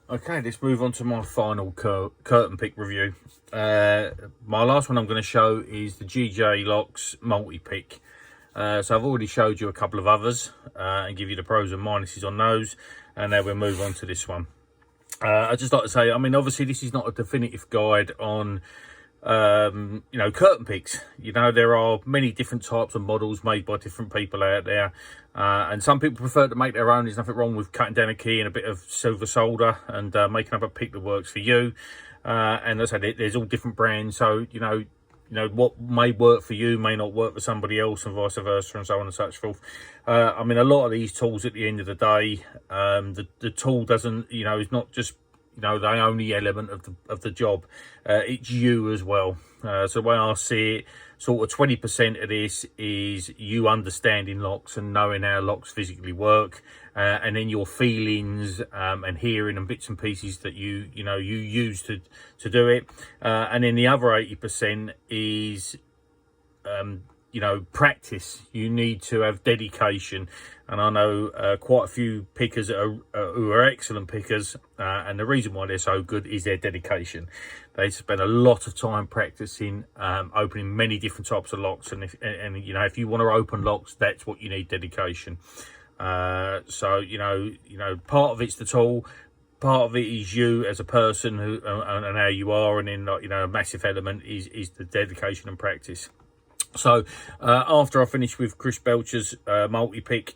Okay, let's move on to my final curtain pick review. My last one I'm going to show is the GJ Locks multi-pick. So I've already showed you a couple of others and give you the pros and minuses on those, and now we'll move on to this one. I'd just like to say, I mean, obviously this is not a definitive guide on curtain picks. There are many different types of models made by different people out there, and some people prefer to make their own. There's nothing wrong with cutting down a key and a bit of silver solder and making up a pick that works for you. And as I said, there's all different brands, so what may work for you may not work for somebody else, and vice versa, and so on and such forth. I mean, a lot of these tools, at the end of the day, the tool doesn't, is not just the only element of the job. It's you as well. So the way I see it, sort of 20% of this is you understanding locks and knowing how locks physically work, and then your feelings and hearing and bits and pieces that you use to do it, and then the other 80% is practice. You need to have dedication, and I know quite a few pickers who are excellent pickers, and the reason why they're so good is their dedication. They spend a lot of time practicing opening many different types of locks, and if you want to open locks, that's what you need: dedication. So part of it's the tool, part of it is you as a person who and how you are, and then a massive element is the dedication and practice. So after I finished with Chris Belcher's multi-gauge,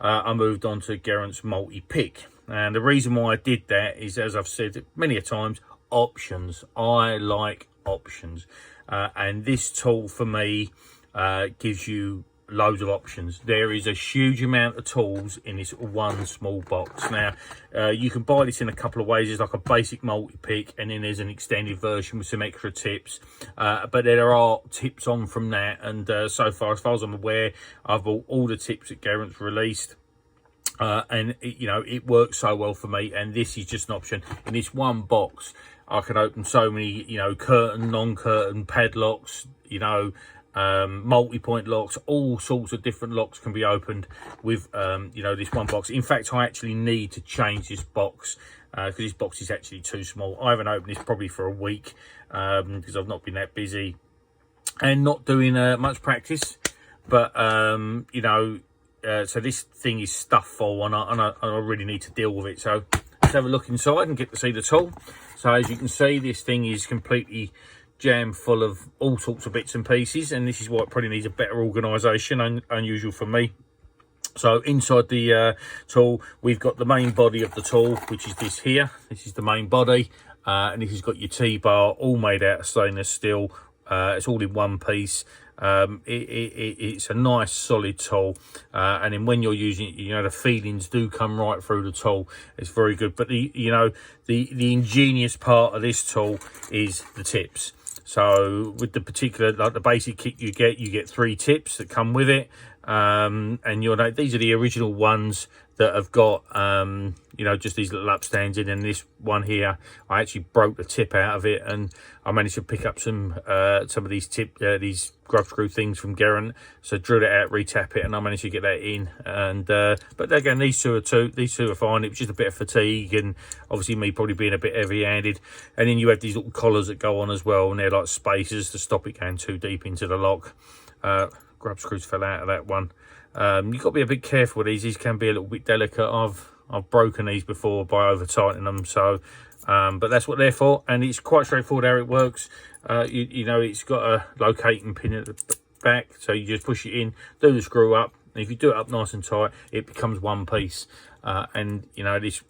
I moved on to Geraint's multi-pick. And the reason why I did that is, as I've said many a times, options. I like options. And this tool for me gives you loads of options. There is a huge amount of tools in this one small box. Now you can buy this in a couple of ways. There's like a basic multi-pick, and then there's an extended version with some extra tips, but there are tips on from that, and so far as I'm aware, I've bought all the tips that Geraint's released. And it works so well for me, and this is just an option. In this one box I can open so many curtain, non-curtain padlocks, multi-point locks. All sorts of different locks can be opened with this one box. In fact, I actually need to change this box because this box is actually too small. I haven't opened this probably for a week because I've not been that busy and not doing much practice, but so this thing is stuffed full, and I really need to deal with it. So let's have a look inside and get to see the tool. So as you can see, this thing is completely jam full of all sorts of bits and pieces, and this is why it probably needs a better organisation, unusual for me. So inside the tool, we've got the main body of the tool, which is this here. This is the main body, and this has got your T-bar, all made out of stainless steel. It's all in one piece. It's a nice solid tool, and then when you're using it, the feelings do come right through the tool. It's very good. But the ingenious part of this tool is the tips. So with the particular, like the basic kit you get 3 tips that come with it, and these are the original ones that have got just these little upstands in, and this one here I actually broke the tip out of it, and I managed to pick up some of these these grub screw things from Geraint, so drill it out, retap it, and I managed to get that in. And but again, these two are fine. It was just a bit of fatigue, and obviously me probably being a bit heavy-handed. And then you have these little collars that go on as well, and they're like spacers to stop it going too deep into the lock. Grub screws fell out of that one. You've got to be a bit careful with these. These can be a little bit delicate. I've broken these before by over tightening them, so but that's what they're for, and it's quite straightforward how it works. It's got a locating pin at the back, so you just push it in, do the screw up, and if you do it up nice and tight, it becomes one piece. And this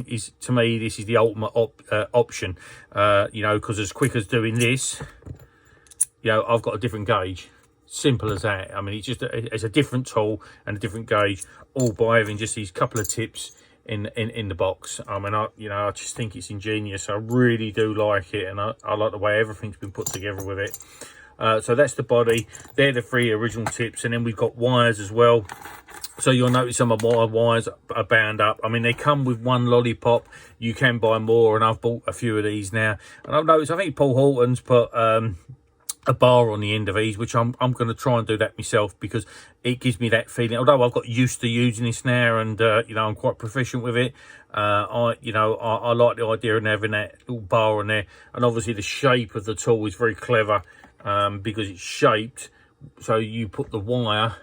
is, to me, this is the ultimate option. Because as quick as doing this, I've got a different gauge. Simple as that. I mean, it's a different tool and a different gauge, all by having just these couple of tips in the box. I mean, I just think it's ingenious. I really do like it, and I like the way everything's been put together with it. So that's the body. They're the 3 original tips, and then we've got wires as well. So you'll notice some of my wires are bound up. I mean, they come with 1 lollipop. You can buy more, and I've bought a few of these now. And I've noticed, I think Paul Horton's put a bar on the end of these, which I'm going to try and do that myself, because it gives me that feeling. Although I've got used to using this now, and you know, I'm quite proficient with it. I like the idea of having that little bar on there, and obviously the shape of the tool is very clever, because it's shaped so you put the wire,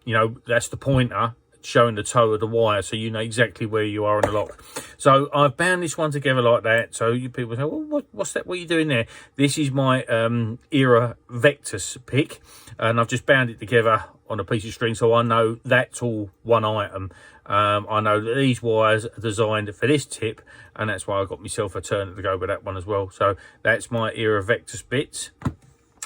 you know, that's the pointer showing the toe of the wire, so you know exactly where you are on the lock. So I've bound this one together like that, so you people say, well, what's that, what are you doing there? This is my Era Vectus pick, and I've just bound it together on a piece of string, so I know that's all one item. I know that these wires are designed for this tip, and that's why I got myself a turner to go with that one as well. So that's my Era Vectus bits.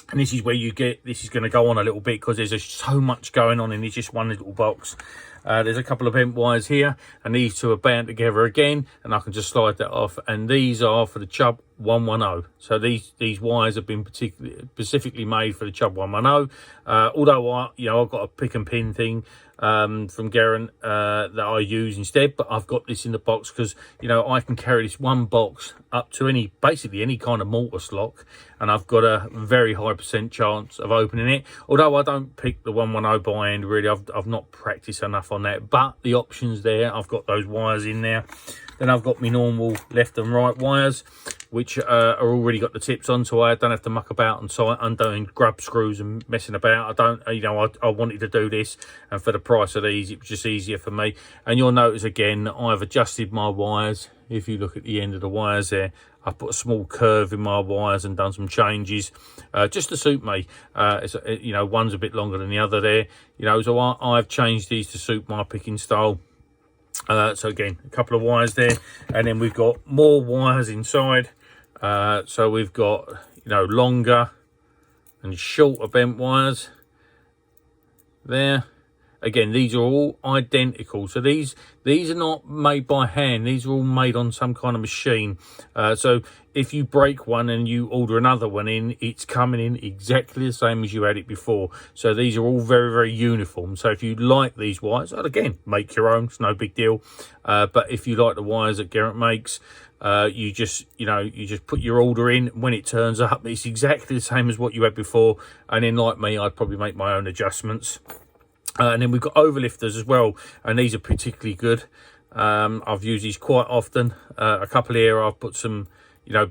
And this is where you get, this is going to go on a little bit because there's just so much going on in this just one little box. There's a couple of bent wires here, and these two are bound together again, and I can just slide that off. And these are for the Chubb 110. So these wires have been specifically made for the Chubb 110. Although I've got a pick and pin thing from Garen that I use instead, but I've got this in the box because, you know, I can carry this one box up to basically any kind of mortise lock, and I've got a very high % chance of opening it. Although I don't pick the 110 by hand, really, I've not practiced enough on that, but the options there, I've got those wires in there. Then I've got my normal left and right wires, which are already got the tips on, so I don't have to muck about and undoing grub screws and messing about. I wanted to do this, and for the price of these, it was just easier for me. And you'll notice again, I've adjusted my wires. If you look at the end of the wires there, I put a small curve in my wires and done some changes just to suit me. One's a bit longer than the other there, so I've changed these to suit my picking style. So again, a couple of wires there, and then we've got more wires inside. So we've got, longer and shorter bent wires there. Again, these are all identical. So these are not made by hand. These are all made on some kind of machine. So if you break one and you order another one in, it's coming in exactly the same as you had it before. So these are all very, very uniform. So if you like these wires, again, make your own. It's no big deal. But if you like the wires that Garrett makes, you just put your order in. When it turns up, it's exactly the same as what you had before. And then, like me, I'd probably make my own adjustments. And then we've got overlifters as well, and these are particularly good. I've used these quite often. A couple here I've put some,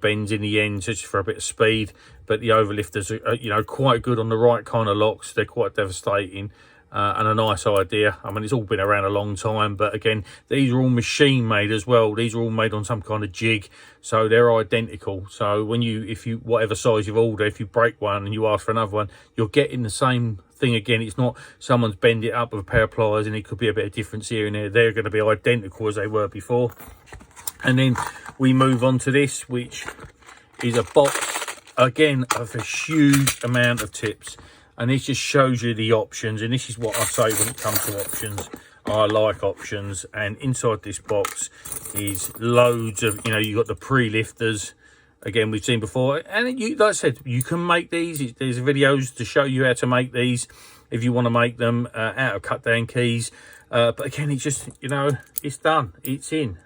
bends in the end just for a bit of speed. But the overlifters are, quite good on the right kind of locks. They're quite devastating and a nice idea. I mean, it's all been around a long time, but again, these are all machine made as well. These are all made on some kind of jig, so they're identical. So when whatever size you've ordered, if you break one and you ask for another one, you're getting the same thing again. It's not someone's bend it up with a pair of pliers and it could be a bit of difference here and there. They're going to be identical as they were before. And then we move on to this, which is a box again of a huge amount of tips, and this just shows you the options. And this is what I say when it comes to options. I like options, and inside this box is loads of, you've got the pre-lifters. Again, we've seen before, and like I said, you can make these. There's videos to show you how to make these if you want to make them out of cut down keys. But again, it's just, it's done. It's in.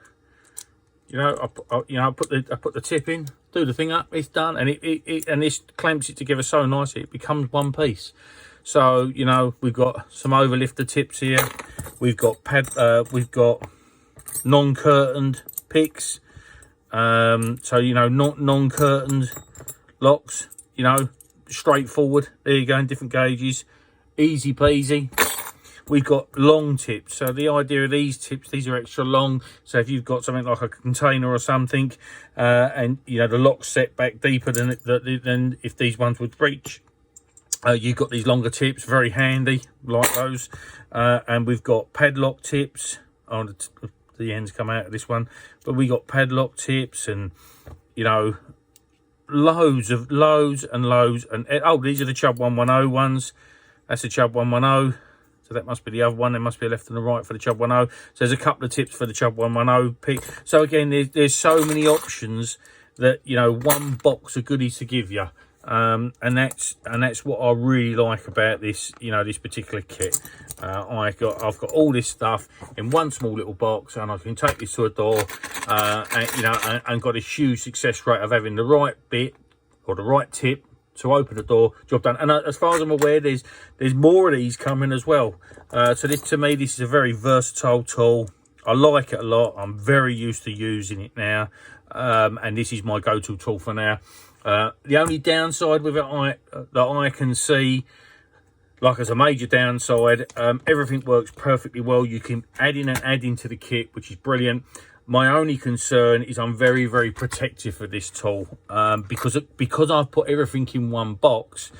I put the tip in, do the thing up, it's done, and and this clamps it together so nicely it becomes one piece. So we've got some overlifter tips here. We've got non-curtained picks. So not non-curtained locks, straightforward. There you go, in different gauges, easy peasy. We've got long tips. So the idea of these tips, these are extra long. So if you've got something like a container or something, and the lock's set back deeper than if these ones would reach, you've got these longer tips, very handy, like those. And we've got padlock tips. Oh, the ends come out of this one, but we got padlock tips, and loads and loads. And oh, these are the Chubb 110 ones. That's the Chubb 110. So that must be the other one. There must be a left and a right for the Chubb 110. So there's a couple of tips for the Chubb 110 pick. So again, there's so many options that one box of goodies to give you. And that's what I really like about this, this particular kit. I've got all this stuff in one small little box, and I can take this to a door, and got a huge success rate of having the right bit or the right tip to open the door, job done. And as far as I'm aware, there's more of these coming as well. So this, to me, this is a very versatile tool. I like it a lot. I'm very used to using it now, and this is my go-to tool for now. The only downside with it that I can see, like as a major downside, everything works perfectly well. You can add in and add into the kit, which is brilliant. My only concern is I'm very, very protective of this tool, because I've put everything in one box.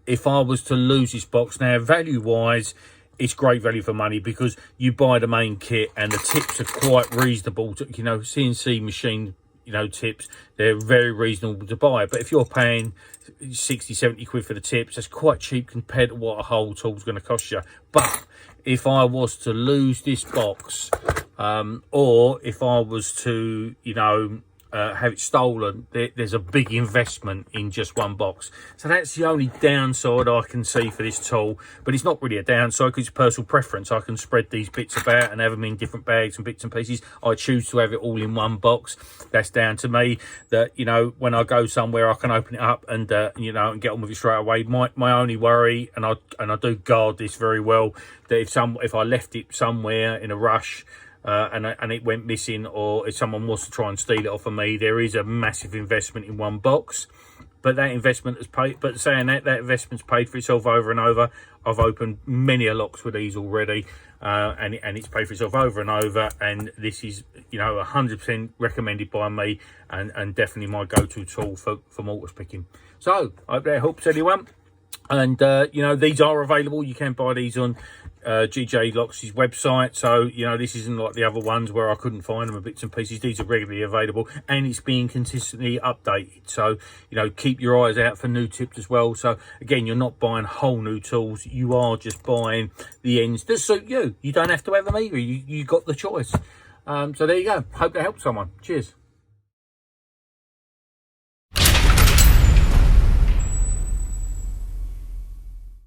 If I was to lose this box, now value-wise, it's great value for money, because you buy the main kit and the tips are quite reasonable. You know, CNC machine, you know, tips, they're very reasonable to buy. But if you're paying 60, 70 quid for the tips, that's quite cheap compared to what a whole tool's going to cost you. But if I was to lose this box, or if I was to, you know, have it stolen, there's a big investment in just one box. So that's the only downside I can see for this tool. But it's not really a downside, because it's personal preference. I can spread these bits about and have them in different bags and bits and pieces. I choose to have it all in one box. That's down to me. That, you know, when I go somewhere, I can open it up and you know, and get on with it straight away. My only worry, and I do guard this very well, that if I left it somewhere in a rush, and it went missing, or if someone was to try and steal it off of me, there is a massive investment in one box. But that investment has paid. But saying that investment's paid for itself over and over. I've opened many a locks with these already, and it's paid for itself over and over. And this is, you know, 100% recommended by me, and definitely my go-to tool for mortise picking. So I hope that helps anyone. And you know, these are available. You can buy these on GJ Locks' website. So, you know, this isn't like the other ones where I couldn't find them in bits and pieces. These are regularly available, and it's being consistently updated. So, you know, keep your eyes out for new tips as well. So again, you're not buying whole new tools, you are just buying the ends that suit you. You don't have to have them either. You got the choice. So there you go. Hope that helps someone. Cheers.